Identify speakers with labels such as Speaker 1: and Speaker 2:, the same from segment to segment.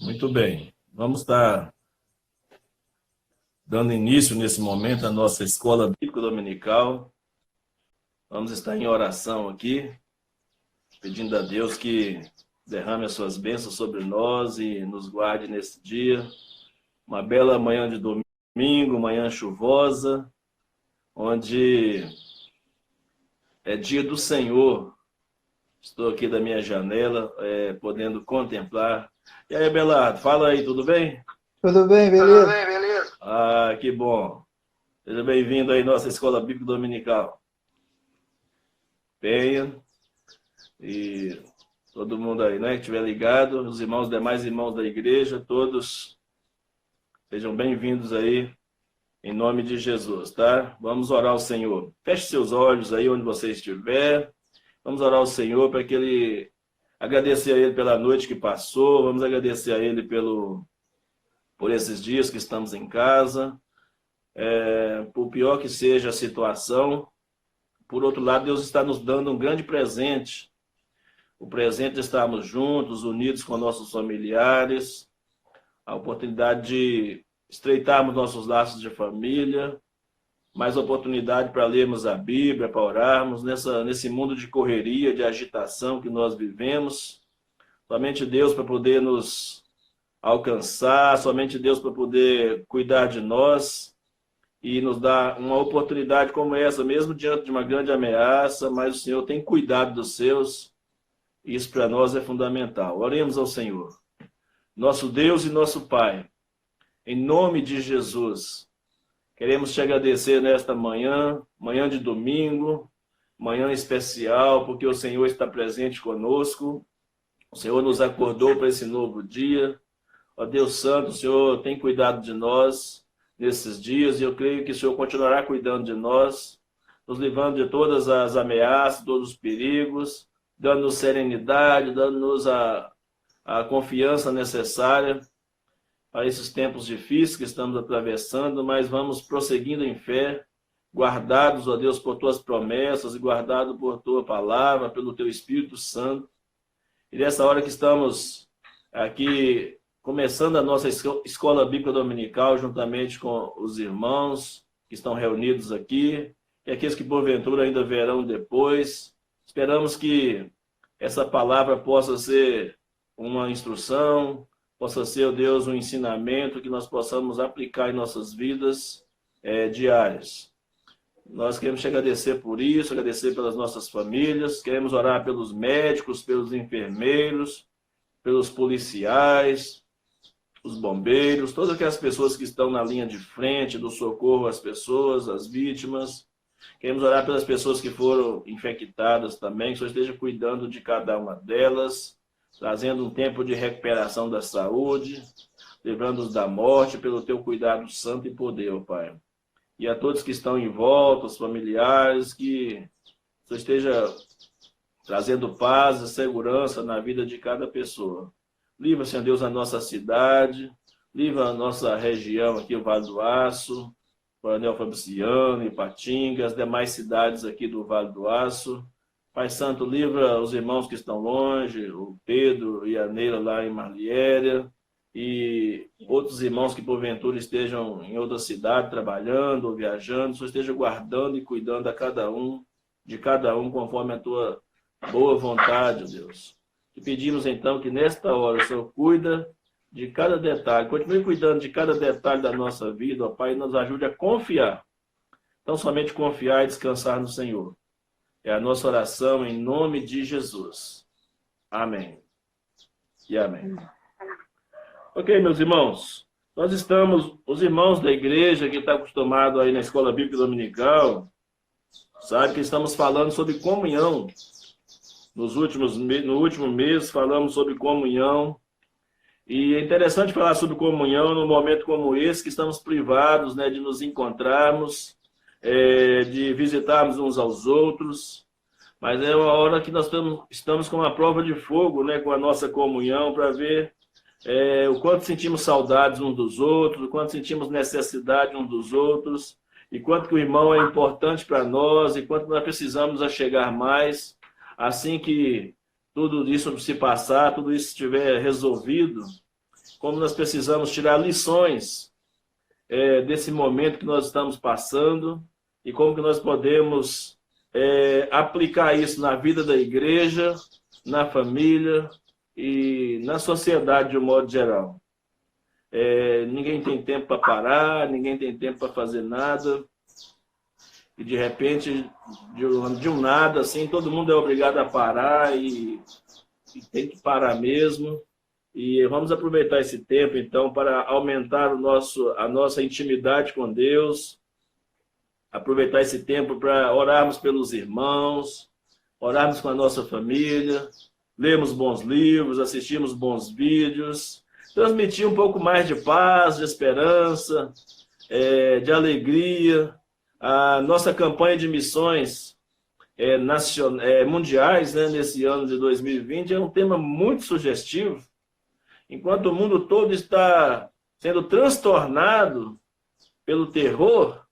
Speaker 1: Muito bem. Vamos estar dando início nesse momento à nossa escola bíblica dominical. Vamos estar em oração aqui, pedindo a Deus que derrame as suas bênçãos sobre nós e nos guarde nesse dia. Uma bela manhã de domingo, manhã chuvosa, onde é dia do Senhor. Estou aqui da minha janela, podendo contemplar. E aí, Belardo, fala aí, tudo bem?
Speaker 2: Tudo bem, beleza?
Speaker 3: Tudo bem, beleza?
Speaker 1: Ah, que bom. Seja bem-vindo aí à nossa Escola Bíblica Dominical. Venha e todo mundo aí, né, que estiver ligado, os irmãos, demais irmãos da igreja, todos sejam bem-vindos aí, em nome de Jesus, tá? Vamos orar ao Senhor. Feche seus olhos aí onde você estiver. Vamos orar ao Senhor para que Ele... Agradecer a Ele pela noite que passou, vamos agradecer a Ele por esses dias que estamos em casa. Por pior que seja a situação, por outro lado, Deus está nos dando um grande presente. O presente de estarmos juntos, unidos com nossos familiares, a oportunidade de estreitarmos nossos laços de família, mais oportunidade para lermos a Bíblia, para orarmos nesse mundo de correria, de agitação que nós vivemos. Somente Deus para poder nos alcançar, somente Deus para poder cuidar de nós e nos dar uma oportunidade como essa, mesmo diante de uma grande ameaça, mas o Senhor tem cuidado dos seus, e isso para nós é fundamental. Oremos ao Senhor. Nosso Deus e nosso Pai, em nome de Jesus, queremos te agradecer nesta manhã, manhã de domingo, manhã especial, porque o Senhor está presente conosco, o Senhor nos acordou para esse novo dia. Ó Deus Santo, o Senhor tem cuidado de nós nesses dias, e eu creio que o Senhor continuará cuidando de nós, nos livrando de todas as ameaças, todos os perigos, dando-nos serenidade, dando-nos a confiança necessária para esses tempos difíceis que estamos atravessando, mas vamos prosseguindo em fé, guardados, ó Deus, por tuas promessas e guardados por tua palavra, pelo teu Espírito Santo. E nessa hora que estamos aqui começando a nossa escola bíblica dominical, juntamente com os irmãos que estão reunidos aqui, e aqueles que porventura ainda verão depois, esperamos que essa palavra possa ser uma instrução, possa ser, ó Deus, um ensinamento que nós possamos aplicar em nossas vidas diárias. Nós queremos te agradecer por isso, agradecer pelas nossas famílias, queremos orar pelos médicos, pelos enfermeiros, pelos policiais, os bombeiros, todas aquelas pessoas que estão na linha de frente do socorro às pessoas, às vítimas. Queremos orar pelas pessoas que foram infectadas também, que o Senhor esteja cuidando de cada uma delas, trazendo um tempo de recuperação da saúde, livrando-os da morte pelo teu cuidado santo e poder, ó Pai. E a todos que estão em volta, os familiares, que o Senhor esteja trazendo paz e segurança na vida de cada pessoa. Livra, Senhor Deus, a nossa cidade, livra a nossa região aqui, o Vale do Aço, Coronel Fabriciano, Ipatinga, as demais cidades aqui do Vale do Aço. Pai Santo, livra os irmãos que estão longe, o Pedro e a Neila lá em Marliéria, e outros irmãos que porventura estejam em outra cidade trabalhando ou viajando, o Senhor esteja guardando e cuidando de cada um, conforme a tua boa vontade, ó Deus. Te pedimos então que nesta hora o Senhor cuida de cada detalhe, continue cuidando de cada detalhe da nossa vida, ó Pai, e nos ajude a confiar. Então somente confiar e descansar no Senhor. É a nossa oração em nome de Jesus. Amém. E amém. Ok, meus irmãos. Nós estamos, os irmãos da igreja que estão acostumados aí na escola bíblica dominical, sabe que estamos falando sobre comunhão. No último mês falamos sobre comunhão. E é interessante falar sobre comunhão num momento como esse, que estamos privados, né, de nos encontrarmos, de visitarmos uns aos outros, mas é uma hora que nós estamos com uma prova de fogo, né, com a nossa comunhão, para ver o quanto sentimos saudades uns dos outros, o quanto sentimos necessidade uns dos outros, e quanto que o irmão é importante para nós, e quanto nós precisamos chegar mais, assim que tudo isso se passar, tudo isso estiver resolvido, como nós precisamos tirar lições desse momento que nós estamos passando e como que nós podemos aplicar isso na vida da igreja, na família e na sociedade de um modo geral. Ninguém tem tempo para parar, ninguém tem tempo para fazer nada. E de repente, de um nada, assim, todo mundo é obrigado a parar e tem que parar mesmo. E vamos aproveitar esse tempo, então, para aumentar a nossa intimidade com Deus, aproveitar esse tempo para orarmos pelos irmãos, orarmos com a nossa família, lermos bons livros, assistirmos bons vídeos, transmitir um pouco mais de paz, de esperança, de alegria. A nossa campanha de missões mundiais, né, nesse ano de 2020 é um tema muito sugestivo. Enquanto o mundo todo está sendo transtornado pelo terror,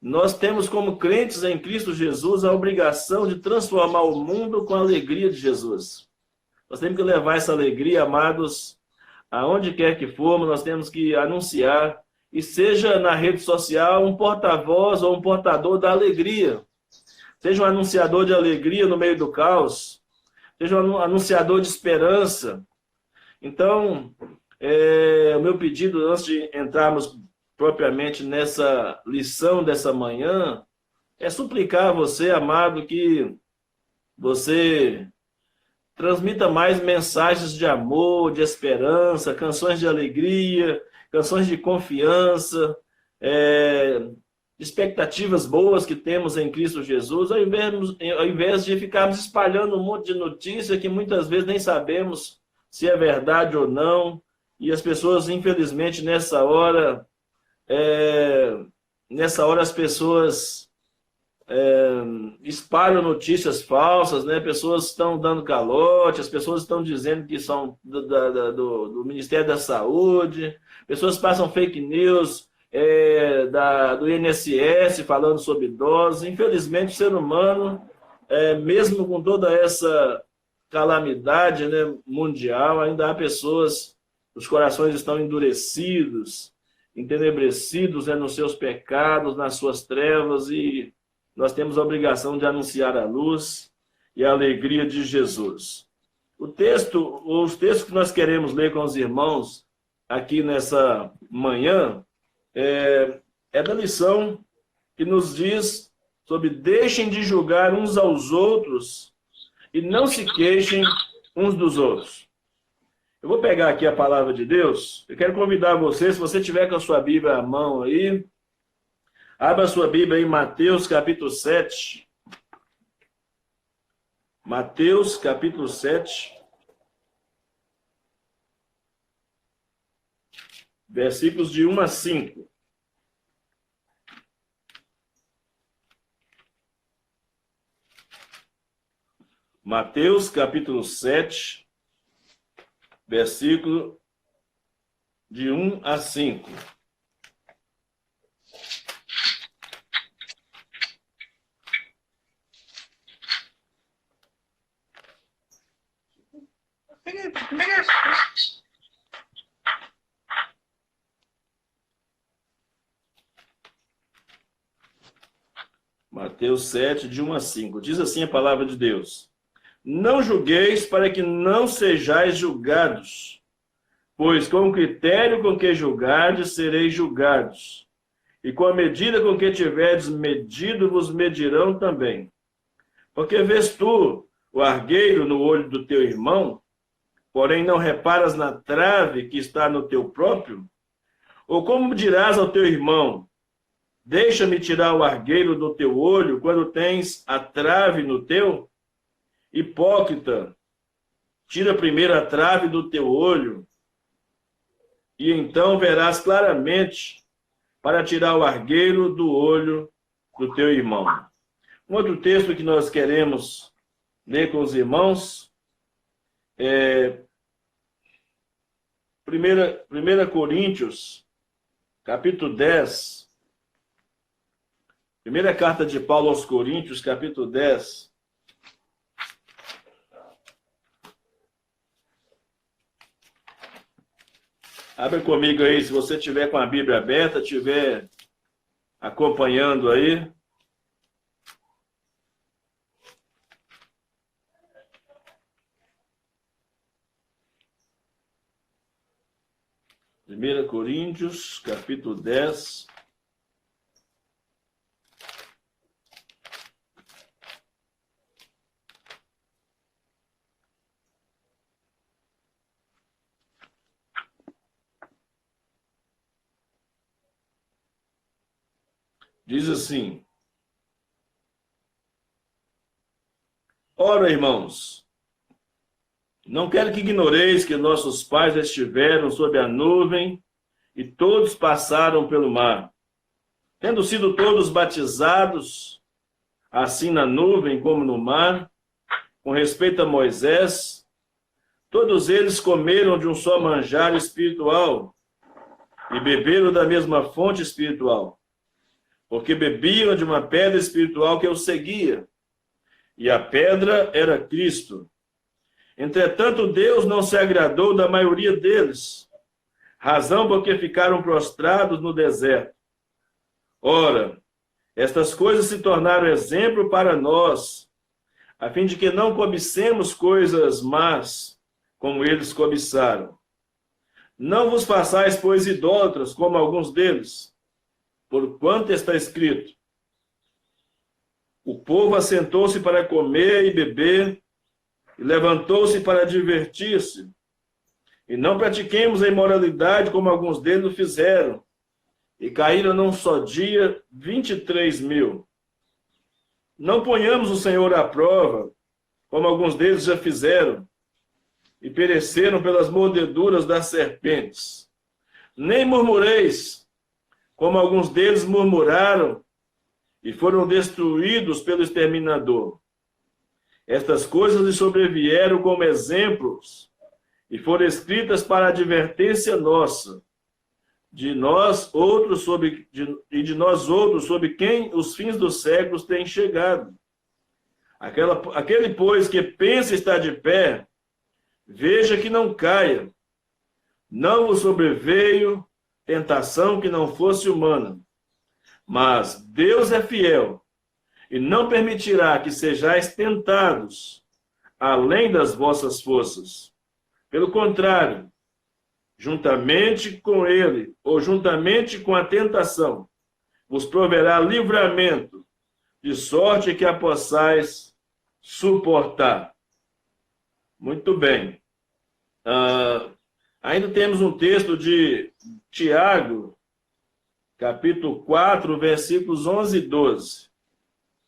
Speaker 1: nós temos como crentes em Cristo Jesus a obrigação de transformar o mundo com a alegria de Jesus. Nós temos que levar essa alegria, amados, aonde quer que formos, nós temos que anunciar, e seja na rede social um porta-voz ou um portador da alegria. Seja um anunciador de alegria no meio do caos, seja um anunciador de esperança. Então, o meu pedido, antes de entrarmos propriamente nessa lição dessa manhã, é suplicar a você, amado, que você transmita mais mensagens de amor, de esperança, canções de alegria, canções de confiança, expectativas boas que temos em Cristo Jesus, ao invés de ficarmos espalhando um monte de notícia que muitas vezes nem sabemos se é verdade ou não, e as pessoas, infelizmente, nessa hora as pessoas espalham notícias falsas, né? Pessoas estão dando calote, as pessoas estão dizendo que são do Ministério da Saúde, pessoas passam fake news do INSS falando sobre idosos. Infelizmente, o ser humano, mesmo com toda essa calamidade, né, mundial, ainda há pessoas, os corações estão endurecidos, entenebrecidos, né, nos seus pecados, nas suas trevas, e nós temos a obrigação de anunciar a luz e a alegria de Jesus. Os textos que nós queremos ler com os irmãos aqui nessa manhã é da lição que nos diz sobre deixem de julgar uns aos outros e não se queixem uns dos outros. Eu vou pegar aqui a palavra de Deus. Eu quero convidar você, se você tiver com a sua Bíblia à mão aí, abra a sua Bíblia em Mateus capítulo 7. Mateus capítulo 7. Versículos de 1 a 5. Mateus capítulo 7, versículo de 1 a 5. Mateus 7, de 1 a 5. Diz assim a palavra de Deus: Não julgueis para que não sejais julgados, pois com o critério com que julgardes, sereis julgados, e com a medida com que tiverdes medido, vos medirão também. Porque vês tu o argueiro no olho do teu irmão, porém não reparas na trave que está no teu próprio? Ou como dirás ao teu irmão: deixa-me tirar o argueiro do teu olho, quando tens a trave no teu? Hipócrita, tira primeiro a trave do teu olho, e então verás claramente para tirar o argueiro do olho do teu irmão. Um outro texto que nós queremos ler com os irmãos é 1 Coríntios, capítulo 10. Primeira carta de Paulo aos Coríntios, capítulo 10. Abre comigo aí, se você tiver com a Bíblia aberta, estiver acompanhando aí. Primeira Coríntios, capítulo 10. Diz assim: Ora, irmãos, não quero que ignoreis que nossos pais estiveram sob a nuvem e todos passaram pelo mar, tendo sido todos batizados, assim na nuvem como no mar. Com respeito a Moisés, todos eles comeram de um só manjar espiritual e beberam da mesma fonte espiritual, porque bebiam de uma pedra espiritual que os seguia, e a pedra era Cristo. Entretanto, Deus não se agradou da maioria deles, razão porque ficaram prostrados no deserto. Ora, estas coisas se tornaram exemplo para nós, a fim de que não cobicemos coisas más, como eles cobiçaram. Não vos façais, pois, idólatras, como alguns deles, porquanto está escrito: o povo assentou-se para comer e beber, e levantou-se para divertir-se. E não pratiquemos a imoralidade, como alguns deles o fizeram, e caíram num só dia 23.000. Não ponhamos o Senhor à prova, como alguns deles já fizeram, e pereceram pelas mordeduras das serpentes. Nem murmureis, como alguns deles murmuraram, e foram destruídos pelo exterminador. Estas coisas lhes sobrevieram como exemplos, e foram escritas para a advertência nossa, de nós outros sobre quem os fins dos séculos têm chegado. Aquele, pois, que pensa estar de pé, veja que não caia. Não vos sobreveio tentação que não fosse humana, mas Deus é fiel, e não permitirá que sejais tentados além das vossas forças. Pelo contrário, juntamente com ele, ou juntamente com a tentação, vos proverá livramento, de sorte que a possais suportar. Muito bem. Ainda temos um texto de Tiago, capítulo 4, versículos 11 e 12.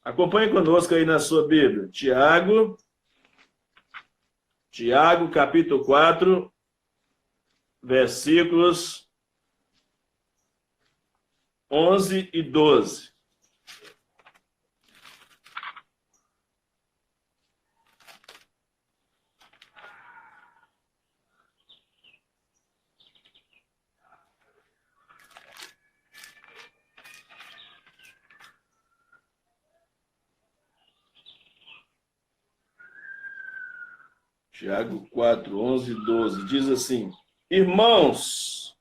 Speaker 1: Acompanhe conosco aí na sua Bíblia. Tiago, capítulo 4, versículos 11 e 12. Tiago 4, 11 e 12, diz assim: Irmãos,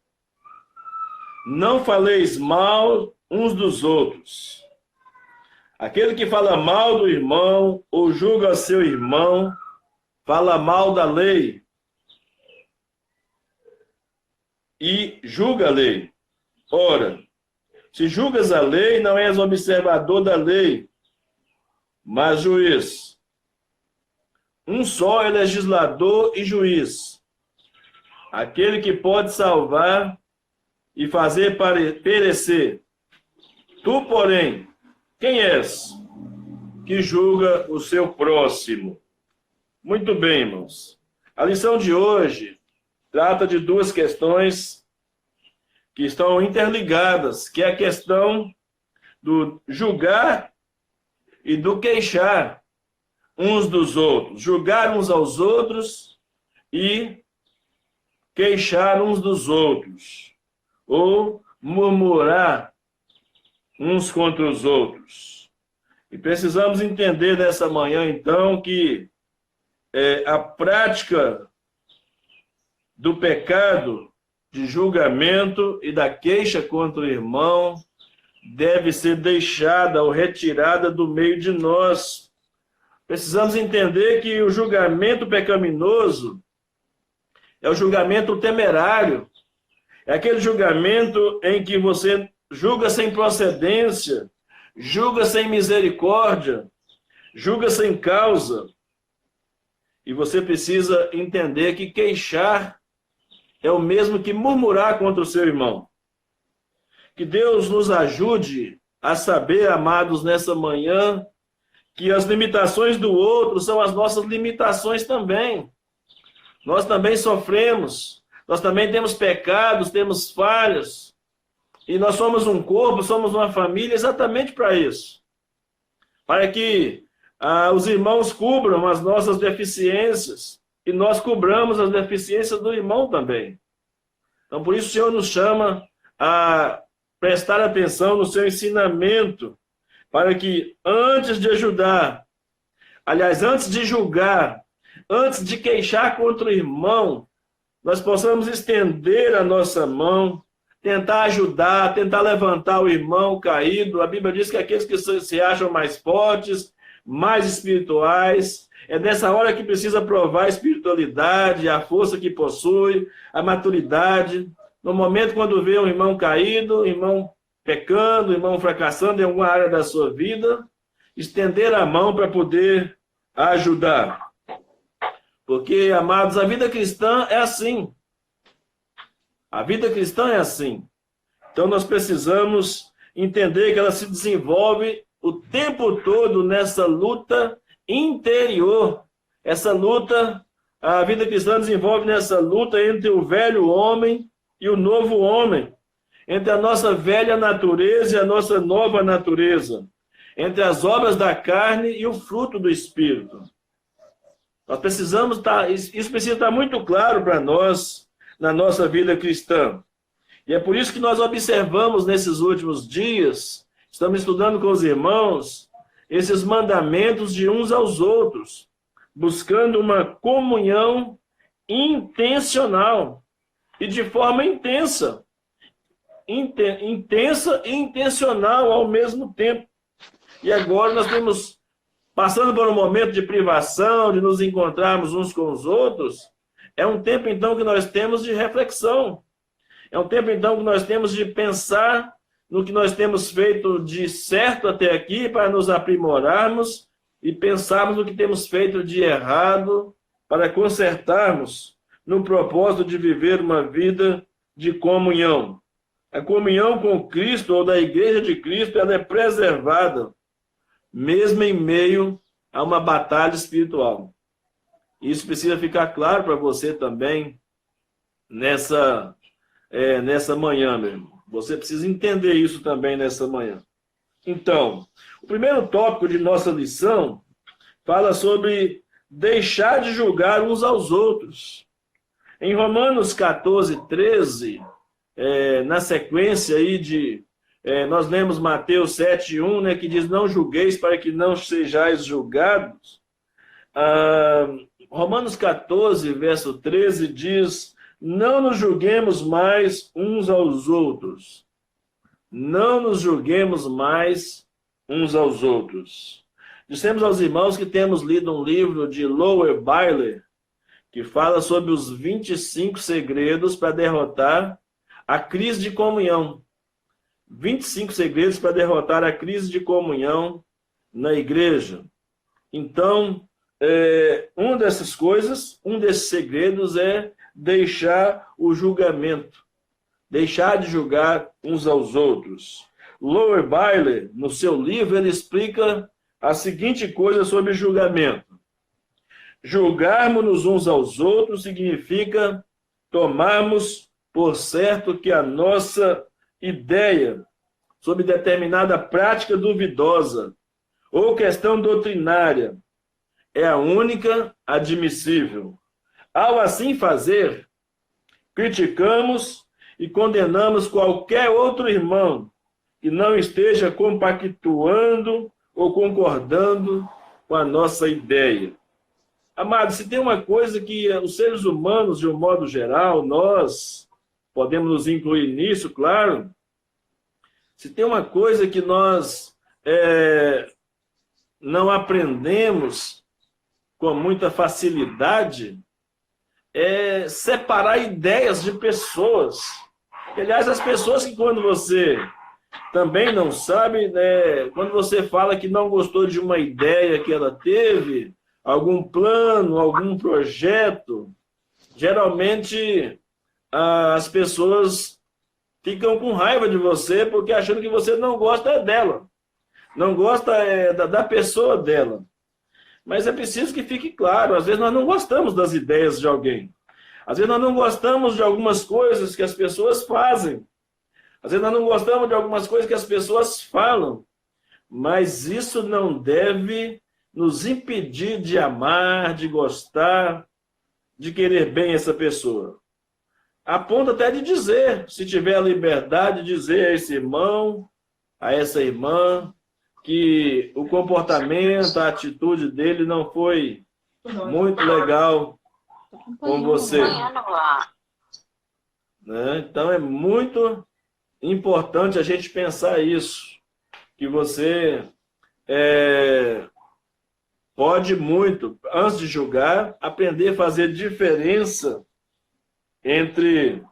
Speaker 1: não faleis mal uns dos outros. Aquele que fala mal do irmão ou julga seu irmão, fala mal da lei e julga a lei. Ora, se julgas a lei, não és observador da lei, mas juiz. Um só é legislador e juiz, aquele que pode salvar e fazer perecer. Tu, porém, quem és que julga o seu próximo? Muito bem, irmãos. A lição de hoje trata de duas questões que estão interligadas, que é a questão do julgar e do queixar uns dos outros, julgar uns aos outros e queixar uns dos outros, ou murmurar uns contra os outros. E precisamos entender nessa manhã, então, que a prática do pecado de julgamento e da queixa contra o irmão deve ser deixada ou retirada do meio de nós. Precisamos entender que o julgamento pecaminoso é o julgamento temerário. É aquele julgamento em que você julga sem procedência, julga sem misericórdia, julga sem causa. E você precisa entender que queixar é o mesmo que murmurar contra o seu irmão. Que Deus nos ajude a saber, amados, nessa manhã, que as limitações do outro são as nossas limitações também. Nós também sofremos, nós também temos pecados, temos falhas, e nós somos um corpo, somos uma família exatamente para isso. Para que os irmãos cubram as nossas deficiências, e nós cobramos as deficiências do irmão também. Então, por isso o Senhor nos chama a prestar atenção no seu ensinamento, para que antes de ajudar, aliás, antes de julgar, antes de queixar contra o irmão, nós possamos estender a nossa mão, tentar ajudar, tentar levantar o irmão caído. A Bíblia diz que aqueles que se acham mais fortes, mais espirituais, é nessa hora que precisa provar a espiritualidade, a força que possui, a maturidade. No momento quando vê um irmão caído, um irmão pecando, um irmão fracassando em alguma área da sua vida, estender a mão para poder ajudar. Porque, amados, a vida cristã é assim. A vida cristã é assim. Então nós precisamos entender que ela se desenvolve o tempo todo nessa luta interior. Essa luta, a vida cristã desenvolve nessa luta entre o velho homem e o novo homem. Entre a nossa velha natureza e a nossa nova natureza. Entre as obras da carne e o fruto do Espírito. Nós precisamos isso precisa estar muito claro para nós na nossa vida cristã. E é por isso que nós observamos nesses últimos dias, estamos estudando com os irmãos, esses mandamentos de uns aos outros, buscando uma comunhão intencional e de forma intensa. Intensa e intencional ao mesmo tempo. E agora nós temos, passando por um momento de privação, de nos encontrarmos uns com os outros, é um tempo então que nós temos de reflexão. É um tempo então que nós temos de pensar no que nós temos feito de certo até aqui para nos aprimorarmos e pensarmos no que temos feito de errado para consertarmos no propósito de viver uma vida de comunhão. A comunhão com Cristo ou da Igreja de Cristo, ela é preservada, mesmo em meio a uma batalha espiritual. Isso precisa ficar claro para você também nessa manhã, meu irmão. Você precisa entender isso também nessa manhã. Então, o primeiro tópico de nossa lição fala sobre deixar de julgar uns aos outros. Em Romanos 14, 13, na sequência aí nós lemos Mateus 7:1, né, que diz, não julgueis para que não sejais julgados. Romanos 14, verso 13 diz, não nos julguemos mais uns aos outros. Não nos julguemos mais uns aos outros. Dissemos aos irmãos que temos lido um livro de Lower Byler, que fala sobre os 25 segredos para derrotar a crise de comunhão. 25 segredos para derrotar a crise de comunhão na igreja. Então, uma dessas coisas, um desses segredos é deixar o julgamento. Deixar de julgar uns aos outros. Lower Byler, no seu livro, ele explica a seguinte coisa sobre julgamento. Julgarmos-nos uns aos outros significa tomarmos por certo que a nossa ideia sobre determinada prática duvidosa ou questão doutrinária é a única admissível. Ao assim fazer, criticamos e condenamos qualquer outro irmão que não esteja compactuando ou concordando com a nossa ideia. Amados, se tem uma coisa que os seres humanos, de um modo geral, nós podemos nos incluir nisso, claro. Se tem uma coisa que nós não aprendemos com muita facilidade, é separar ideias de pessoas. Aliás, as pessoas que quando você também não sabe, né, quando você fala que não gostou de uma ideia que ela teve, algum plano, algum projeto, geralmente as pessoas ficam com raiva de você porque achando que você não gosta dela, não gosta da pessoa dela. Mas é preciso que fique claro, às vezes nós não gostamos das ideias de alguém. Às vezes nós não gostamos de algumas coisas que as pessoas fazem. Às vezes nós não gostamos de algumas coisas que as pessoas falam. Mas isso não deve nos impedir de amar, de gostar, de querer bem essa pessoa. A ponto até de dizer, se tiver a liberdade, de dizer a esse irmão, a essa irmã, que o comportamento, a atitude dele não foi muito legal com você. Né? Então é muito importante a gente pensar isso, que você pode muito, antes de julgar, aprender a fazer diferença entre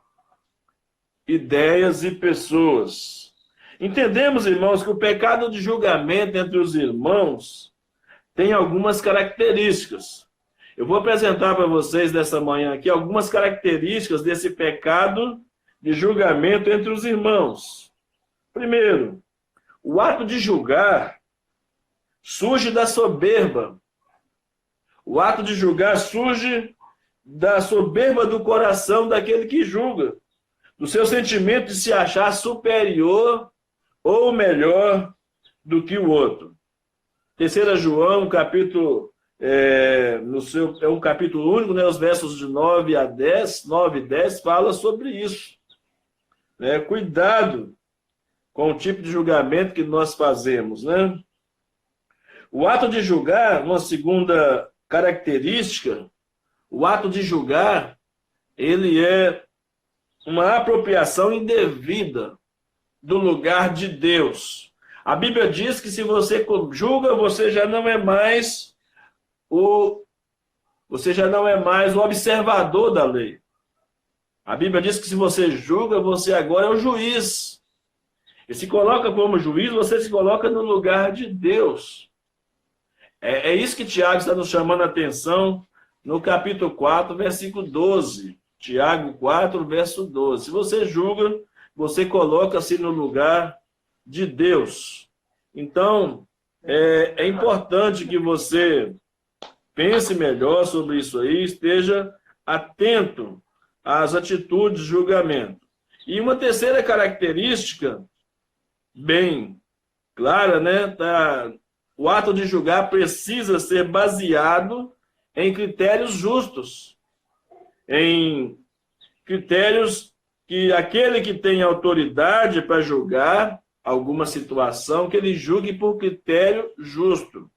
Speaker 1: ideias e pessoas. Entendemos, irmãos, que o pecado de julgamento entre os irmãos tem algumas características. Eu vou apresentar para vocês nessa manhã aqui algumas características desse pecado de julgamento entre os irmãos. Primeiro, o ato de julgar surge da soberba. O ato de julgar surge da soberba do coração daquele que julga, do seu sentimento de se achar superior ou melhor do que o outro. 3 João, capítulo, é um capítulo único, né, os versos de 9 a 10, 9 e 10, fala sobre isso. Né? Cuidado com o tipo de julgamento que nós fazemos. Né? O ato de julgar, uma segunda característica, o ato de julgar, ele é uma apropriação indevida do lugar de Deus. A Bíblia diz que se você julga, você já não é mais o observador da lei. A Bíblia diz que se você julga, você agora é o juiz. E se coloca como juiz, você se coloca no lugar de Deus. É isso que Tiago está nos chamando a atenção no capítulo 4, versículo 12. Tiago 4, verso 12. Se você julga, você coloca-se no lugar de Deus. Então, é importante que você pense melhor sobre isso aí, esteja atento às atitudes de julgamento. E uma terceira característica, bem clara, né? O ato de julgar precisa ser baseado em critérios justos, em critérios que aquele que tem autoridade para julgar alguma situação, que ele julgue por critério justo.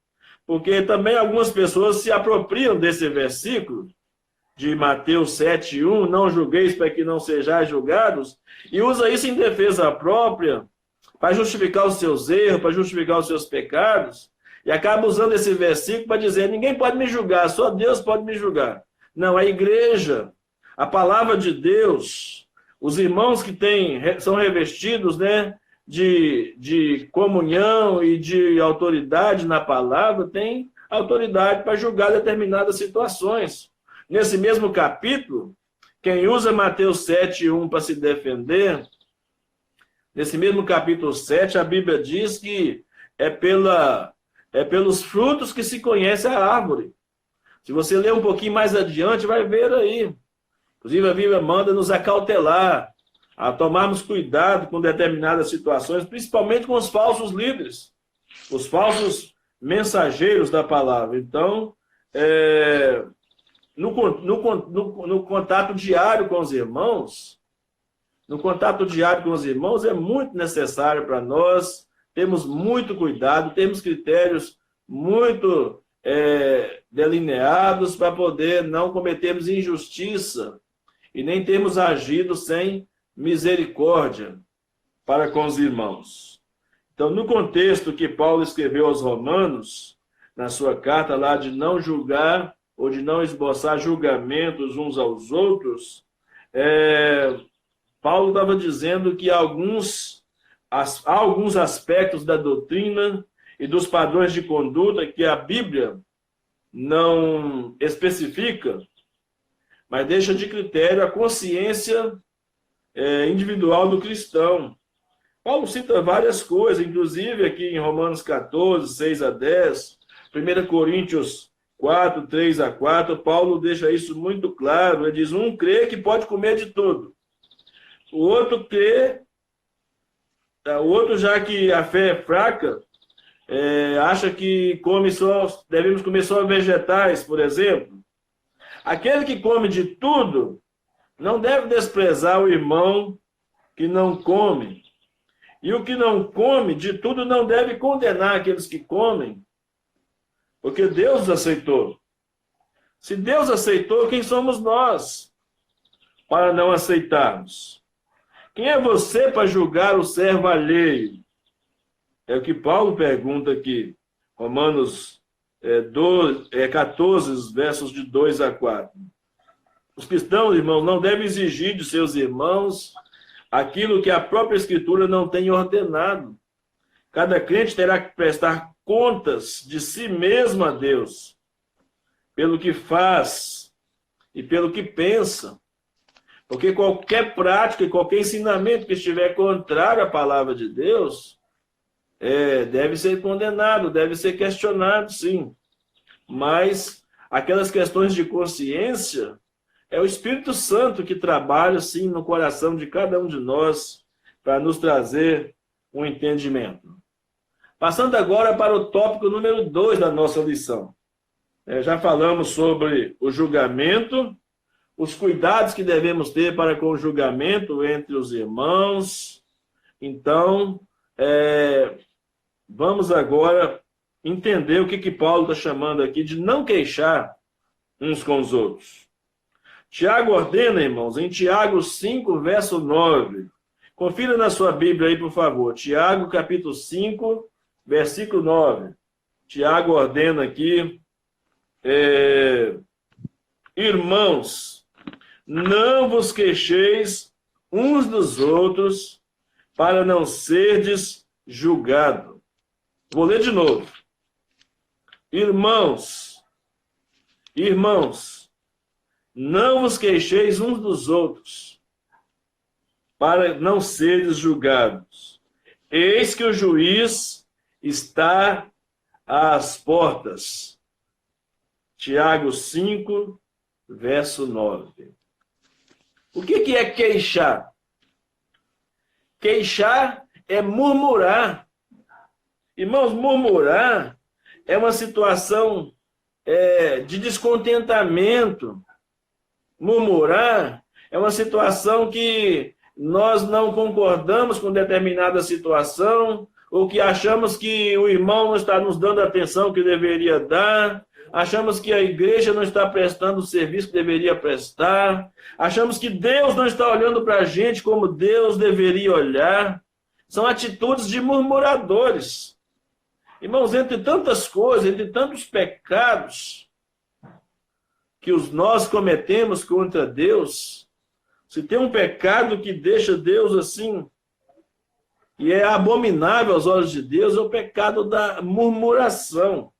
Speaker 1: Porque também algumas pessoas se apropriam desse versículo de Mateus 7:1, não julgueis para que não sejais julgados, e usa isso em defesa própria, para justificar os seus erros, para justificar os seus pecados, e acaba usando esse versículo para dizer, ninguém pode me julgar, só Deus pode me julgar. Não, a igreja, a palavra de Deus, os irmãos que são revestidos, né, de comunhão e de autoridade na palavra, têm autoridade para julgar determinadas situações. Nesse mesmo capítulo, quem usa Mateus 7:1 para se defender, nesse mesmo capítulo 7, a Bíblia diz que é pelos frutos que se conhece a árvore. Se você ler um pouquinho mais adiante, vai ver aí. Inclusive, a Bíblia manda nos acautelar, a tomarmos cuidado com determinadas situações, principalmente com os falsos líderes, os falsos mensageiros da palavra. Então, no contato diário com os irmãos, é muito necessário para nós termos muito cuidado, termos critérios muito delineados para poder não cometermos injustiça e nem termos agido sem misericórdia para com os irmãos. Então, no contexto que Paulo escreveu aos Romanos, na sua carta lá de não julgar ou de não esboçar julgamentos uns aos outros, Paulo estava dizendo que há alguns aspectos da doutrina e dos padrões de conduta que a Bíblia não especifica, mas deixa de critério a consciência individual do cristão. Paulo cita várias coisas, inclusive aqui em Romanos 14, 6 a 10, 1 Coríntios 4, 3 a 4, Paulo deixa isso muito claro. Ele diz, um crê que pode comer de tudo. O outro crê, o outro, já que a fé é fraca, acha que devemos comer só vegetais, por exemplo. Aquele que come de tudo não deve desprezar o irmão que não come. E o que não come de tudo não deve condenar aqueles que comem, porque Deus aceitou. Se Deus aceitou, quem somos nós para não aceitarmos? Quem é você para julgar o servo alheio? É o que Paulo pergunta aqui, Romanos 14, versos de 2 a 4. Os cristãos, irmãos, não devem exigir de seus irmãos aquilo que a própria Escritura não tem ordenado. Cada crente terá que prestar contas de si mesmo a Deus, pelo que faz e pelo que pensa. Porque qualquer prática e qualquer ensinamento que estiver contrário à palavra de Deus, deve ser condenado, deve ser questionado, sim. Mas aquelas questões de consciência, é o Espírito Santo que trabalha, sim, no coração de cada um de nós para nos trazer um entendimento. Passando agora para o tópico número 2 da nossa lição. Já falamos sobre o julgamento, os cuidados que devemos ter para com o julgamento entre os irmãos. Então, vamos agora entender o que Paulo está chamando aqui de não queixar uns com os outros. Tiago ordena, irmãos, em Tiago 5, verso 9. Confira na sua Bíblia aí, por favor. Tiago, capítulo 5, versículo 9. Tiago ordena aqui, irmãos, não vos queixeis uns dos outros para não serdes julgados. Vou ler de novo. Irmãos, não vos queixeis uns dos outros, para não seres julgados. Eis que o juiz está às portas. Tiago 5, verso 9. O que é queixar? Queixar é murmurar. Irmãos, murmurar é uma situação de descontentamento. Murmurar é uma situação que nós não concordamos com determinada situação, ou que achamos que o irmão não está nos dando a atenção que deveria dar, achamos que a igreja não está prestando o serviço que deveria prestar, achamos que Deus não está olhando para a gente como Deus deveria olhar. São atitudes de murmuradores. Irmãos, entre tantas coisas, entre tantos pecados que nós cometemos contra Deus, se tem um pecado que deixa Deus assim, e é abominável aos olhos de Deus, é o pecado da murmuração.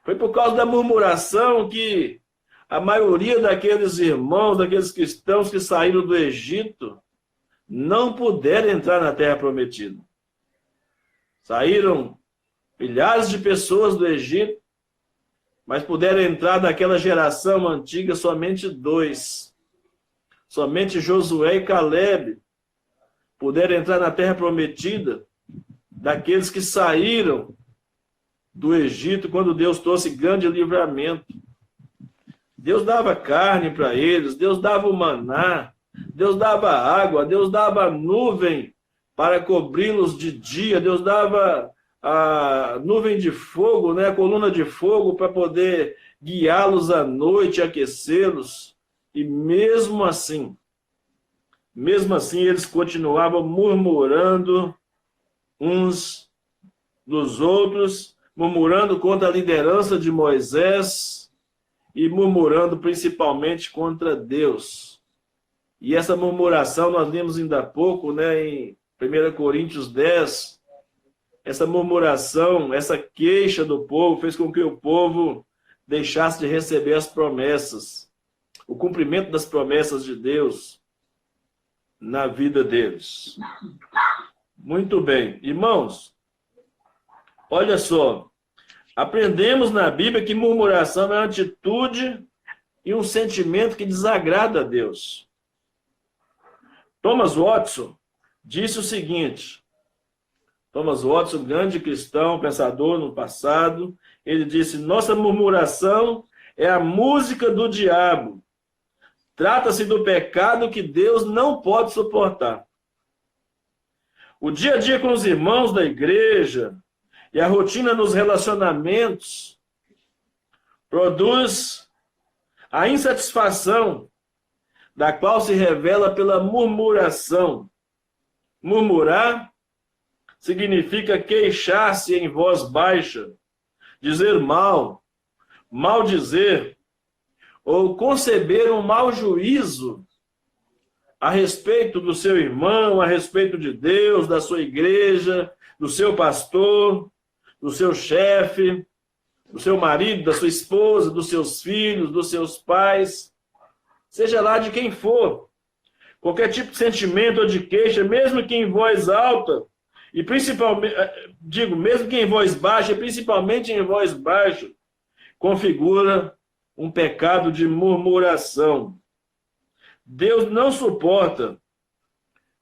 Speaker 1: Foi por causa da murmuração que a maioria daqueles irmãos, daqueles cristãos que saíram do Egito, não puderam entrar na Terra Prometida. Saíram milhares de pessoas do Egito, mas puderam entrar naquela geração antiga somente 2. Somente Josué e Caleb puderam entrar na Terra Prometida, daqueles que saíram do Egito quando Deus trouxe grande livramento. Deus dava carne para eles, Deus dava o maná, Deus dava água, Deus dava nuvem para cobri-los de dia, Deus dava a nuvem de fogo, a coluna de fogo para poder guiá-los à noite, aquecê-los. E mesmo assim, mesmo assim eles continuavam murmurando uns dos outros, murmurando contra a liderança de Moisés e murmurando principalmente contra Deus. E essa murmuração nós lemos ainda há pouco, né, em 1 Coríntios 10, essa murmuração, essa queixa do povo fez com que o povo deixasse de receber as promessas, o cumprimento das promessas de Deus na vida deles. Muito bem. Irmãos, olha só, aprendemos na Bíblia que murmuração é uma atitude e um sentimento que desagrada a Deus. Thomas Watson disse o seguinte, Thomas Watson, grande cristão, pensador no passado, ele disse, nossa murmuração é a música do diabo. Trata-se do pecado que Deus não pode suportar. O dia a dia com os irmãos da igreja e a rotina nos relacionamentos produz a insatisfação, da qual se revela pela murmuração. Murmurar significa queixar-se em voz baixa, dizer mal, maldizer, ou conceber um mau juízo a respeito do seu irmão, a respeito de Deus, da sua igreja, do seu pastor, do seu chefe, do seu marido, da sua esposa, dos seus filhos, dos seus pais, seja lá de quem for. Qualquer tipo de sentimento ou de queixa, mesmo que em voz alta, e principalmente, mesmo que em voz baixa, e principalmente em voz baixa, configura um pecado de murmuração. Deus não suporta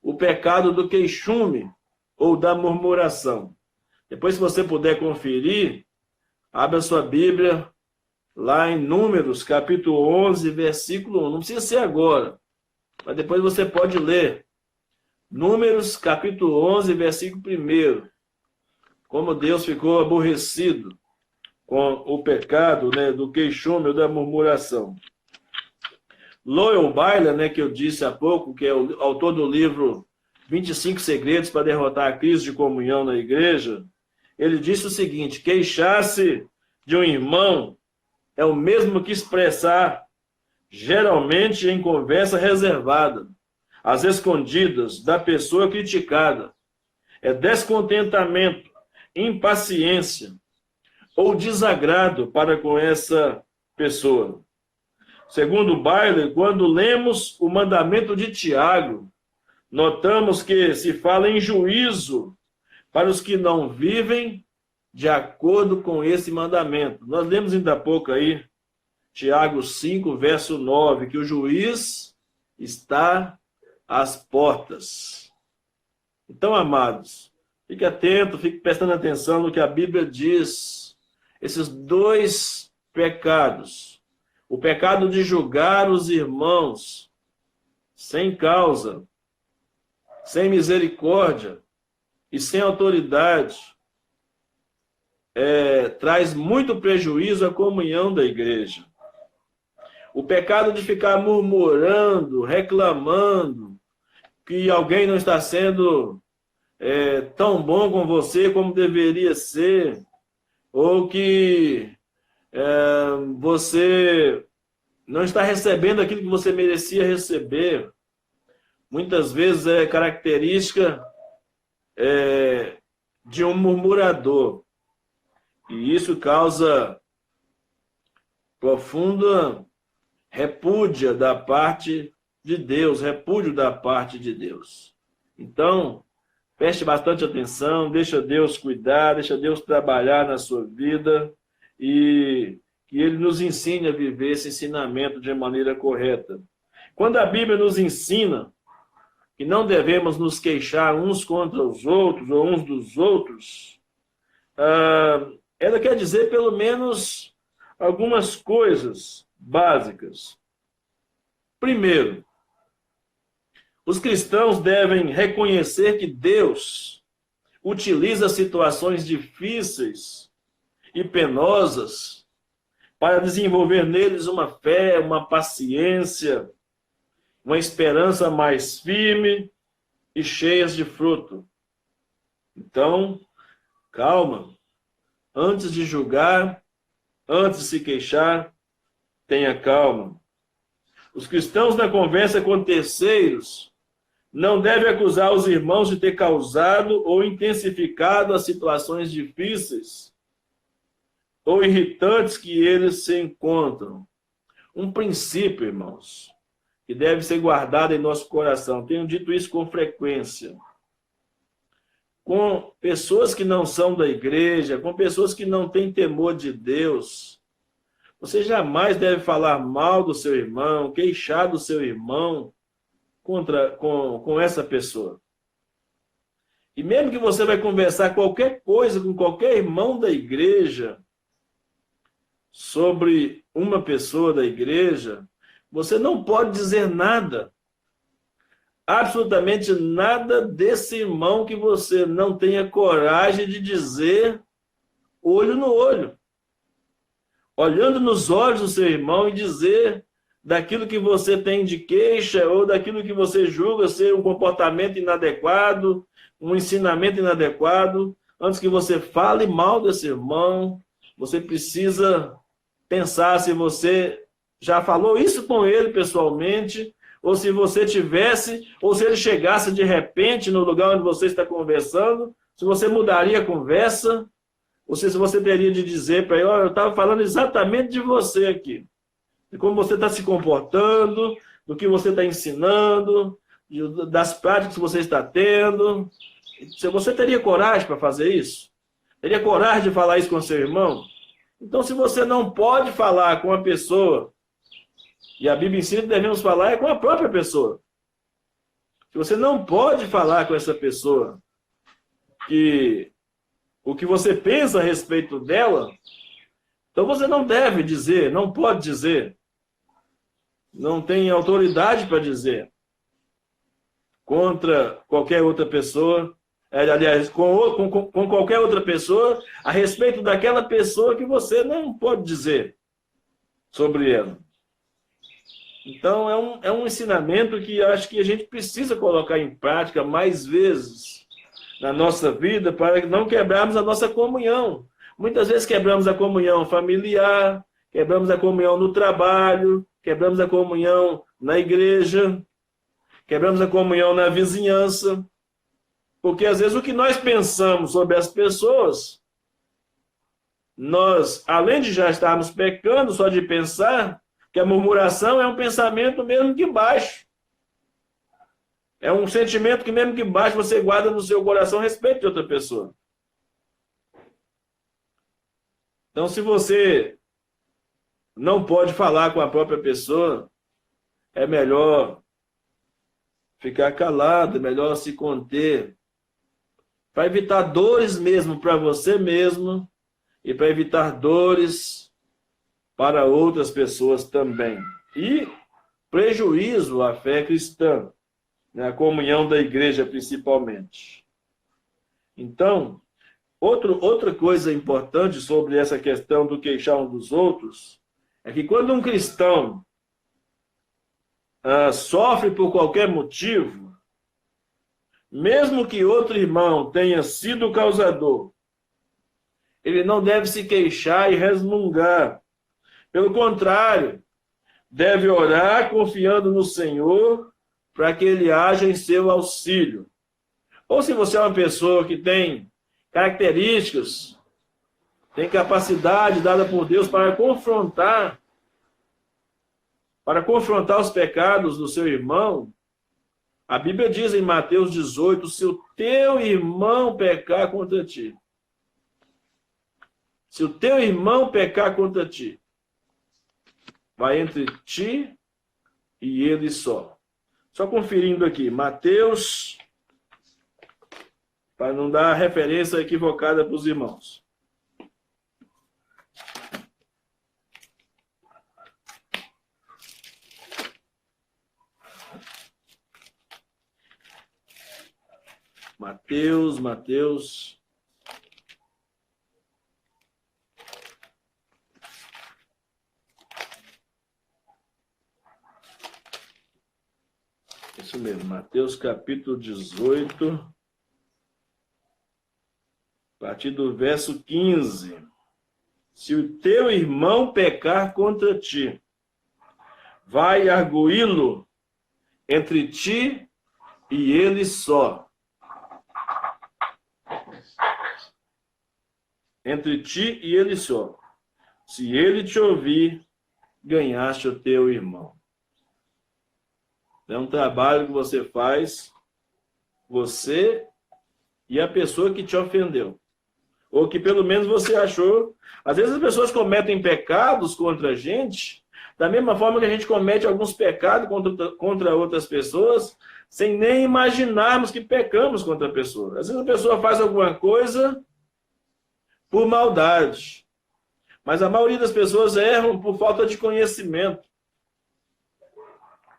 Speaker 1: o pecado do queixume ou da murmuração. Depois, se você puder conferir, abra a sua Bíblia lá em Números, capítulo 11, versículo 1. Não precisa ser agora, mas depois você pode ler. Números, capítulo 11, versículo 1. Como Deus ficou aborrecido com o pecado, né, do queixume ou da murmuração. Loyal Byler, né, que eu disse há pouco, que é o autor do livro 25 Segredos para Derrotar a Crise de Comunhão na Igreja, ele disse o seguinte, queixar-se de um irmão é o mesmo que expressar, geralmente em conversa reservada, às escondidas da pessoa criticada. É descontentamento, impaciência ou desagrado para com essa pessoa. Segundo Byler, quando lemos o mandamento de Tiago, notamos que se fala em juízo para os que não vivem de acordo com esse mandamento. Nós lemos ainda há pouco aí, Tiago 5, verso 9, que o juiz está às portas. Então, amados, fique atento, fique prestando atenção no que a Bíblia diz. Esses dois pecados, o pecado de julgar os irmãos sem causa, sem misericórdia e sem autoridade, traz muito prejuízo à comunhão da igreja. O pecado de ficar murmurando, reclamando, que alguém não está sendo tão bom com você como deveria ser, ou que você não está recebendo aquilo que você merecia receber. Muitas vezes é característica de um murmurador. E isso causa profunda repúdio da parte de Deus, repúdio da parte de Deus. Então, preste bastante atenção, deixa Deus cuidar, deixa Deus trabalhar na sua vida e que Ele nos ensine a viver esse ensinamento de maneira correta. Quando a Bíblia nos ensina que não devemos nos queixar uns contra os outros ou uns dos outros, ela quer dizer pelo menos algumas coisas básicas. Primeiro, os cristãos devem reconhecer que Deus utiliza situações difíceis e penosas para desenvolver neles uma fé, uma paciência uma esperança mais firme e cheias de fruto. Então, calma. Antes de julgar, antes de se queixar, tenha calma. Os cristãos na conversa com terceiros não devem acusar os irmãos de ter causado ou intensificado as situações difíceis ou irritantes que eles se encontram. Um princípio, irmãos, que deve ser guardado em nosso coração. Tenho dito isso com frequência. Com pessoas que não são da igreja, com pessoas que não têm temor de Deus, você jamais deve falar mal do seu irmão, queixar do seu irmão com essa pessoa. E mesmo que você vai conversar qualquer coisa com qualquer irmão da igreja sobre uma pessoa da igreja, você não pode dizer nada, absolutamente nada desse irmão que você não tenha coragem de dizer olho no olho, olhando nos olhos do seu irmão e dizer daquilo que você tem de queixa ou daquilo que você julga ser um comportamento inadequado, um ensinamento inadequado. Antes que você fale mal desse irmão, você precisa pensar se você já falou isso com ele pessoalmente, ou se você tivesse, ou se ele chegasse de repente no lugar onde você está conversando, se você mudaria a conversa, ou se você teria de dizer para ele, olha, eu estava falando exatamente de você aqui, de como você está se comportando, do que você está ensinando, das práticas que você está tendo. Você teria coragem para fazer isso? Teria coragem de falar isso com seu irmão? Então, se você não pode falar com a pessoa, e a Bíblia ensina que devemos falar com a própria pessoa. Se você não pode falar com essa pessoa que o que você pensa a respeito dela, então você não deve dizer, não pode dizer, não tem autoridade para dizer contra qualquer outra pessoa, aliás, com qualquer outra pessoa, a respeito daquela pessoa que você não pode dizer sobre ela. Então, é um ensinamento que acho que a gente precisa colocar em prática mais vezes na nossa vida para não quebrarmos a nossa comunhão. Muitas vezes quebramos a comunhão familiar, quebramos a comunhão no trabalho, quebramos a comunhão na igreja, quebramos a comunhão na vizinhança, porque às vezes o que nós pensamos sobre as pessoas, nós, além de já estarmos pecando só de pensar, que a murmuração é um pensamento mesmo que baixo. É um sentimento que mesmo que baixo você guarda no seu coração a respeito de outra pessoa. Então, se você não pode falar com a própria pessoa, é melhor ficar calado, é melhor se conter, para evitar dores mesmo para você mesmo e para evitar dores para outras pessoas também. E prejuízo à fé cristã, né? A comunhão da igreja principalmente. Então, outra coisa importante sobre essa questão do queixar um dos outros é que quando um cristão sofre por qualquer motivo, mesmo que outro irmão tenha sido o causador, ele não deve se queixar e resmungar. Pelo contrário, deve orar confiando no Senhor para que Ele haja em seu auxílio. Ou se você é uma pessoa que tem características, tem capacidade dada por Deus para confrontar os pecados do seu irmão, a Bíblia diz em Mateus 18, se o teu irmão pecar contra ti, se o teu irmão pecar contra ti, vai entre ti e ele só. Só conferindo aqui, Mateus, para não dar referência equivocada para os irmãos. Mateus. Isso mesmo, Mateus capítulo 18, a partir do verso 15. Se o teu irmão pecar contra ti, vai arguí-lo entre ti e ele só. Entre ti e ele só. Se ele te ouvir, ganhaste o teu irmão. É um trabalho que você faz, você e a pessoa que te ofendeu. Ou que pelo menos você achou. Às vezes as pessoas cometem pecados contra a gente, da mesma forma que a gente comete alguns pecados contra outras pessoas, sem nem imaginarmos que pecamos contra a pessoa. Às vezes a pessoa faz alguma coisa por maldade. Mas a maioria das pessoas erram por falta de conhecimento.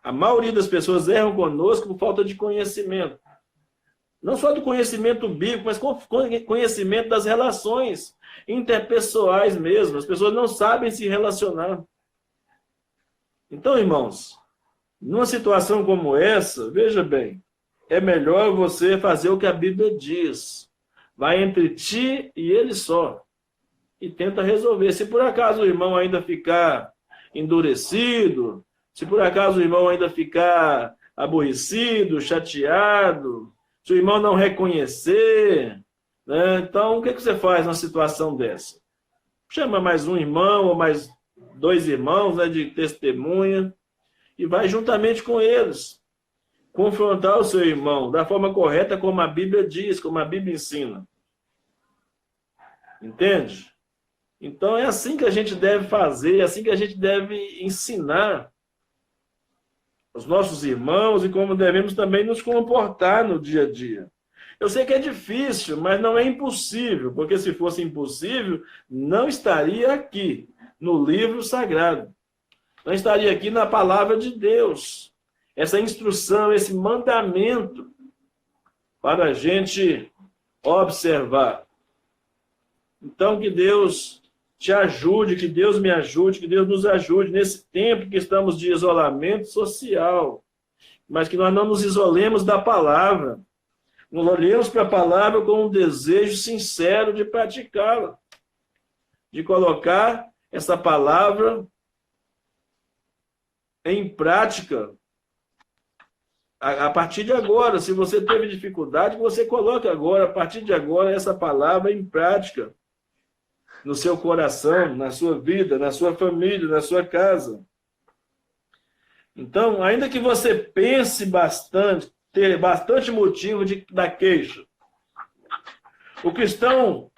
Speaker 1: A maioria das pessoas erram conosco por falta de conhecimento. Não só do conhecimento bíblico, mas conhecimento das relações interpessoais mesmo. As pessoas não sabem se relacionar. Então, irmãos, numa situação como essa, veja bem, é melhor você fazer o que a Bíblia diz. Vai entre ti e ele só. E tenta resolver. Se por acaso o irmão ainda ficar endurecido, se por acaso o irmão ainda ficar aborrecido, chateado, se o irmão não reconhecer, né? Então o que você faz numa situação dessa? Chama mais um irmão ou mais 2 irmãos, né, de testemunha e vai juntamente com eles confrontar o seu irmão da forma correta, como a Bíblia diz, como a Bíblia ensina. Entende? Então é assim que a gente deve fazer, é assim que a gente deve ensinar os nossos irmãos e como devemos também nos comportar no dia a dia. Eu sei que é difícil, mas não é impossível, porque se fosse impossível, não estaria aqui no livro sagrado. Não estaria aqui na palavra de Deus. Essa instrução, esse mandamento para a gente observar. Então, que Deus te ajude, que Deus me ajude, que Deus nos ajude nesse tempo que estamos de isolamento social, mas que nós não nos isolemos da palavra. Nós olhemos para a palavra com um desejo sincero de praticá-la, de colocar essa palavra em prática. A partir de agora, se você teve dificuldade, você coloque agora, a partir de agora, essa palavra em prática. No seu coração, na sua vida, na sua família, na sua casa. Então, ainda que você pense bastante, ter bastante motivo da queixa, o cristão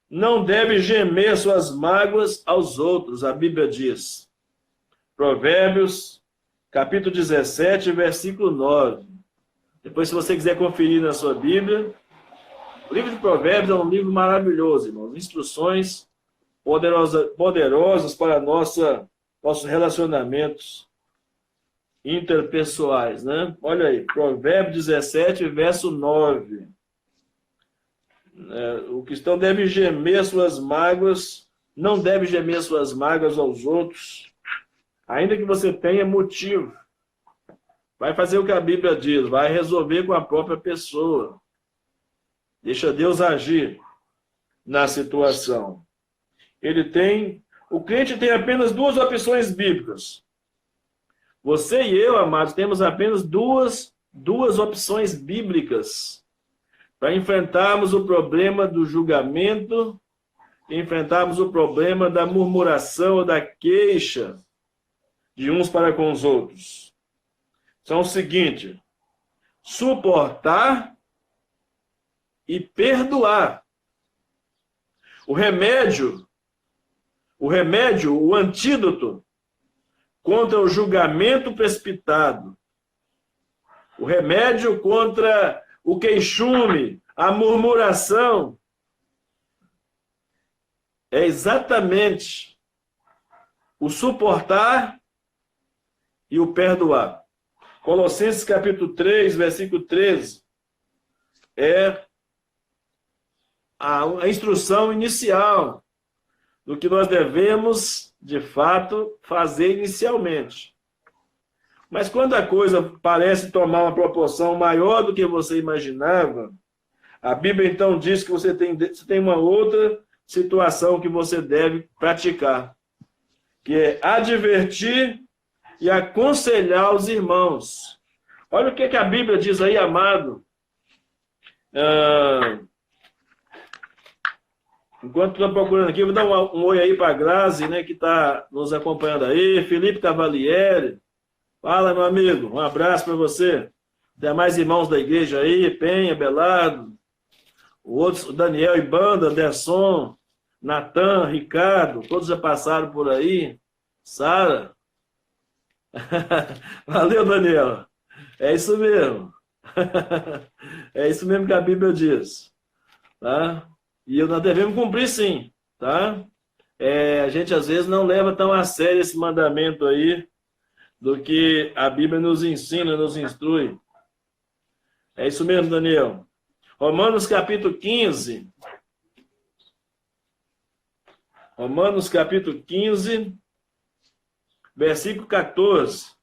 Speaker 1: não deve gemer suas mágoas aos outros, a Bíblia diz. Provérbios, capítulo 17, versículo 9. Depois, se você quiser conferir na sua Bíblia, o livro de Provérbios é um livro maravilhoso, irmãos. Instruções poderosas para nossos relacionamentos interpessoais, né? Olha aí, Provérbios 17, verso 9. O cristão deve gemer suas mágoas, não deve gemer suas mágoas aos outros, ainda que você tenha motivo. Vai fazer o que a Bíblia diz, vai resolver com a própria pessoa. Deixa Deus agir na situação. O crente tem apenas 2 opções bíblicas. Você e eu, amados, temos apenas duas opções bíblicas para enfrentarmos o problema do julgamento, enfrentarmos o problema da murmuração ou da queixa de uns para com os outros. São o seguinte: suportar e perdoar. O antídoto contra o julgamento precipitado. O remédio contra o queixume, a murmuração. É exatamente o suportar e o perdoar. Colossenses capítulo 3, versículo 13. É a instrução inicial do que nós devemos, de fato, fazer inicialmente. Mas quando a coisa parece tomar uma proporção maior do que você imaginava, a Bíblia então diz que você tem uma outra situação que você deve praticar, que é advertir e aconselhar os irmãos. Olha o que a Bíblia diz aí, amado. Enquanto estou procurando aqui, vou dar um oi aí para a Grazi, né, que está nos acompanhando aí. Felipe Cavalieri. Fala, meu amigo. Um abraço para você. Tem mais irmãos da igreja aí, Penha, Belardo, o Daniel e Banda, Anderson, Natan, Ricardo, todos já passaram por aí. Sara. Valeu, Daniel. É isso mesmo. É isso mesmo que a Bíblia diz. Tá? E nós devemos cumprir sim. Tá? A gente às vezes não leva tão a sério esse mandamento aí do que a Bíblia nos ensina, nos instrui. É isso mesmo, Daniel. Romanos capítulo 15. Romanos capítulo 15, versículo 14.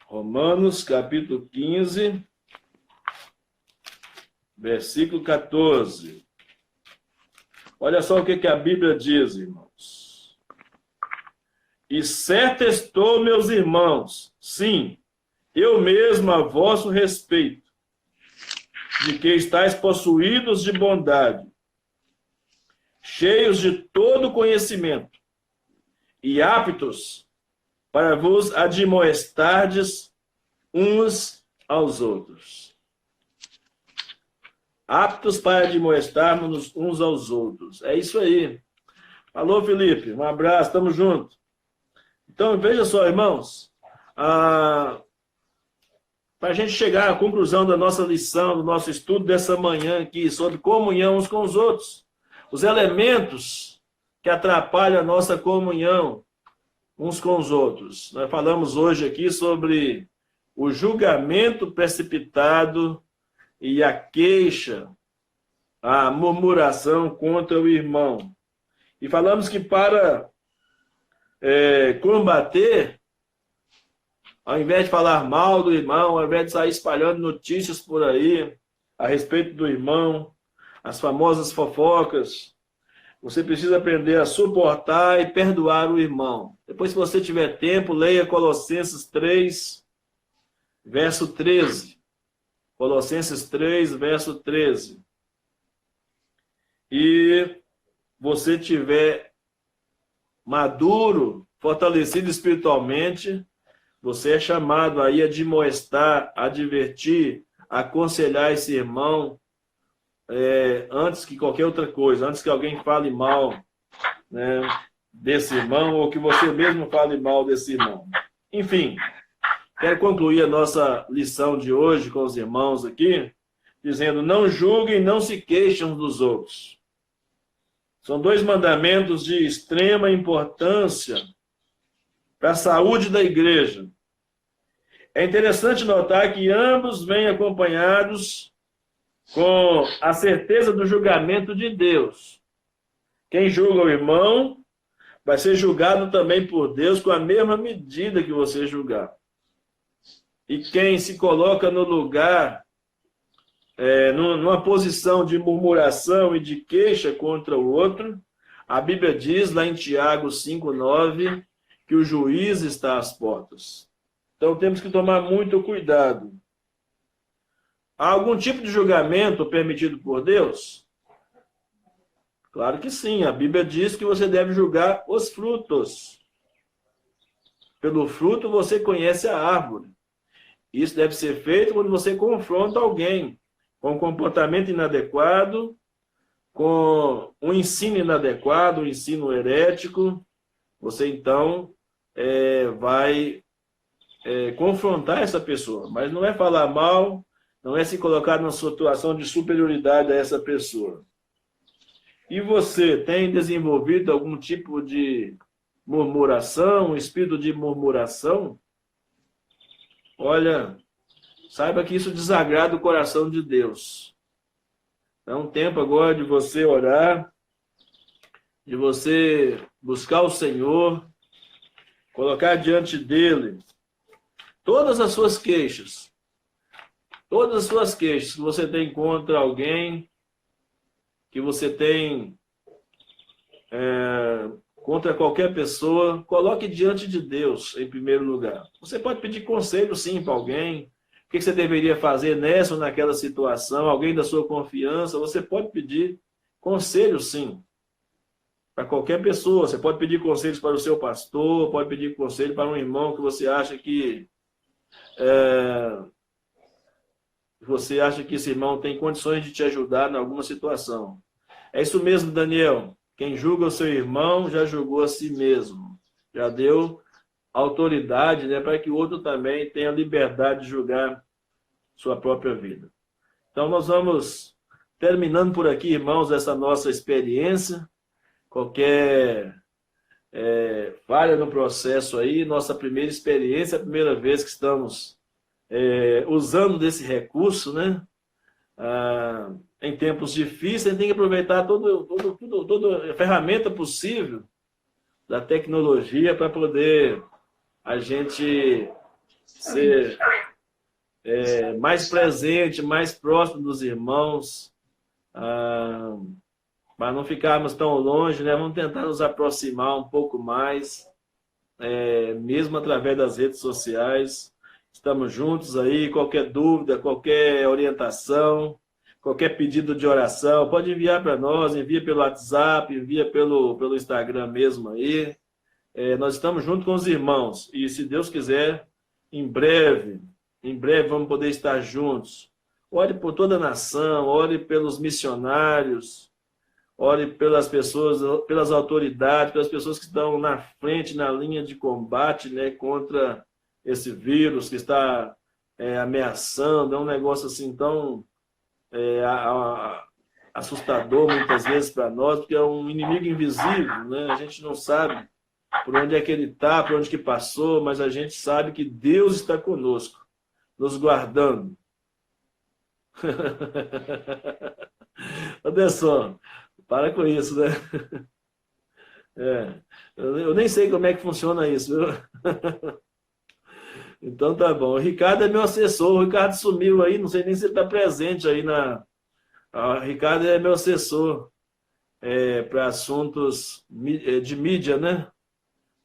Speaker 1: Romanos capítulo 15, versículo 14. Olha só o que a Bíblia diz, irmãos. E certo estou, meus irmãos, sim, eu mesmo a vosso respeito, de que estáis possuídos de bondade, cheios de todo conhecimento, e aptos para vos admoestardes uns aos outros. Aptos para admoestarmos uns aos outros. É isso aí. Alô, Felipe. Um abraço. Tamo junto. Então, veja só, irmãos. Para a gente chegar à conclusão da nossa lição, do nosso estudo dessa manhã aqui, sobre comunhão uns com os outros. Os elementos que atrapalham a nossa comunhão uns com os outros. Nós falamos hoje aqui sobre o julgamento precipitado e a queixa, a murmuração contra o irmão. E falamos que para combater, ao invés de falar mal do irmão, ao invés de sair espalhando notícias por aí a respeito do irmão, as famosas fofocas, você precisa aprender a suportar e perdoar o irmão. Depois, se você tiver tempo, leia Colossenses 3, verso 13. Colossenses 3, verso 13. E você tiver maduro, fortalecido espiritualmente, você é chamado aí a admoestar, advertir, aconselhar esse irmão, antes que qualquer outra coisa, antes que alguém fale mal, né, desse irmão, ou que você mesmo fale mal desse irmão. Enfim, quero concluir a nossa lição de hoje com os irmãos aqui, dizendo: não julguem, não se queixem uns dos outros. São dois mandamentos de extrema importância para a saúde da igreja. É interessante notar que ambos vêm acompanhados com a certeza do julgamento de Deus. Quem julga o irmão vai ser julgado também por Deus com a mesma medida que você julgar. E quem se coloca no lugar, numa posição de murmuração e de queixa contra o outro, a Bíblia diz lá em Tiago 5:9 que o juiz está às portas. Então temos que tomar muito cuidado. Há algum tipo de julgamento permitido por Deus? Claro que sim. A Bíblia diz que você deve julgar os frutos. Pelo fruto você conhece a árvore. Isso deve ser feito quando você confronta alguém com um comportamento inadequado, com um ensino inadequado, um ensino herético. Você então vai confrontar essa pessoa. Mas não é falar mal, não é se colocar numa situação de superioridade a essa pessoa. E você tem desenvolvido algum tipo de murmuração, um espírito de murmuração? olha, saiba que isso desagrada o coração de Deus. É um tempo agora de você orar, de você buscar o Senhor, colocar diante dele todas as suas queixas. Todas as suas queixas que você tem contra alguém, que você tem contra qualquer pessoa, coloque diante de Deus em primeiro lugar. Você pode pedir conselho, sim, para alguém. O que você deveria fazer nessa ou naquela situação? Alguém da sua confiança, você pode pedir conselho, sim, para qualquer pessoa. Você pode pedir conselhos para o seu pastor, pode pedir conselho para um irmão que você acha que esse irmão tem condições de te ajudar em alguma situação. É isso mesmo, Daniel. Quem julga o seu irmão já julgou a si mesmo. Já deu autoridade, né, para que o outro também tenha liberdade de julgar sua própria vida. Então, nós vamos terminando por aqui, irmãos, essa nossa experiência. Qualquer falha no processo aí, nossa primeira experiência, a primeira vez que estamos usando desse recurso, né? Em tempos difíceis, a gente tem que aproveitar toda a ferramenta possível da tecnologia para poder a gente ser mais presente, mais próximo dos irmãos, para não ficarmos tão longe, né? Vamos tentar nos aproximar um pouco mais, mesmo através das redes sociais. Estamos juntos aí, qualquer dúvida, qualquer orientação, qualquer pedido de oração, pode enviar para nós, envia pelo WhatsApp, envia pelo Instagram mesmo aí. Nós estamos juntos com os irmãos e, se Deus quiser, em breve vamos poder estar juntos. Ore por toda a nação, ore pelos missionários, ore pelas pessoas, pelas autoridades, pelas pessoas que estão na frente, na linha de combate, né, contra esse vírus que está ameaçando. É um negócio assim tão assustador muitas vezes para nós, porque é um inimigo invisível, né? A gente não sabe por onde é que ele está, por onde que passou, mas a gente sabe que Deus está conosco, nos guardando. Anderson, para com isso, né? Eu nem sei como é que funciona isso, viu? Então tá bom. O Ricardo é meu assessor. O Ricardo sumiu aí, não sei nem se ele está presente aí na. O Ricardo é meu assessor para assuntos de mídia, né?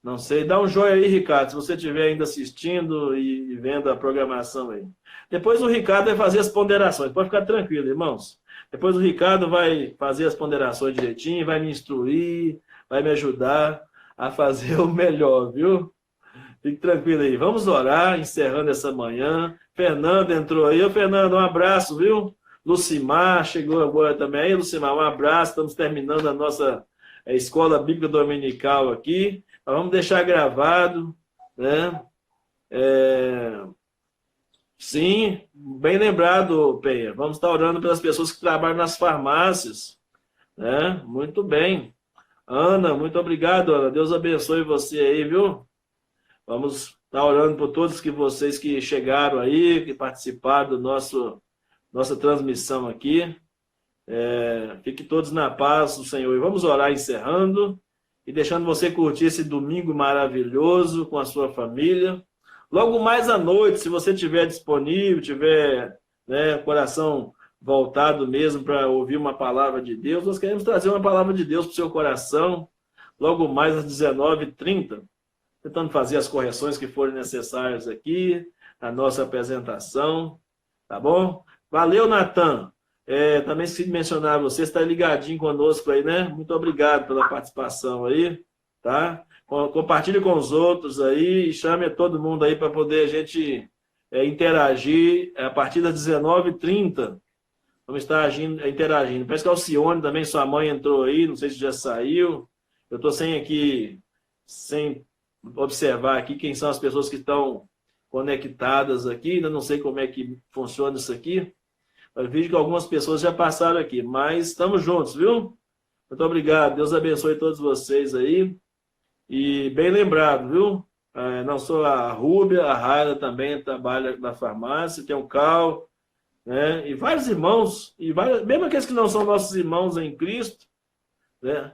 Speaker 1: Não sei. Dá um joinha aí, Ricardo, se você estiver ainda assistindo e vendo a programação aí. Depois o Ricardo vai fazer as ponderações. Pode ficar tranquilo, irmãos. Depois o Ricardo vai fazer as ponderações direitinho, vai me instruir, vai me ajudar a fazer o melhor, viu? Fique tranquilo aí. Vamos orar, encerrando essa manhã. Fernando entrou aí. Ô, Fernando, um abraço, viu? Lucimar chegou agora também. Aí, Lucimar, um abraço. Estamos terminando a nossa escola bíblica dominical aqui. Mas vamos deixar gravado, né? Sim, bem lembrado, Penha. Vamos estar orando pelas pessoas que trabalham nas farmácias, né? Muito bem. Ana, muito obrigado, Ana. Deus abençoe você aí, viu? Vamos estar orando por todos vocês que chegaram aí, que participaram nossa transmissão aqui. Fiquem todos na paz do Senhor. E vamos orar encerrando e deixando você curtir esse domingo maravilhoso com a sua família. Logo mais à noite, se você estiver disponível, tiver coração voltado mesmo para ouvir uma palavra de Deus, nós queremos trazer uma palavra de Deus para o seu coração, logo mais às 19h30. Tentando fazer as correções que forem necessárias aqui, na nossa apresentação, tá bom? Valeu, Natan. Também esqueci de mencionar, você está ligadinho conosco aí, né? Muito obrigado pela participação aí, tá? Compartilhe com os outros aí e chame a todo mundo aí para poder a gente interagir a partir das 19h30. Vamos estar interagindo. Parece que a Alcione também, sua mãe entrou aí, não sei se já saiu. Eu estou sem observar aqui quem são as pessoas que estão conectadas aqui, ainda não sei como é que funciona isso aqui. Eu vejo que algumas pessoas já passaram aqui, mas estamos juntos, viu? Muito obrigado, Deus abençoe todos vocês aí. E bem lembrado, viu? não sou a Rúbia, a Raila também trabalha na farmácia, tem o Cal, né? E vários irmãos, mesmo aqueles que não são nossos irmãos em Cristo, né?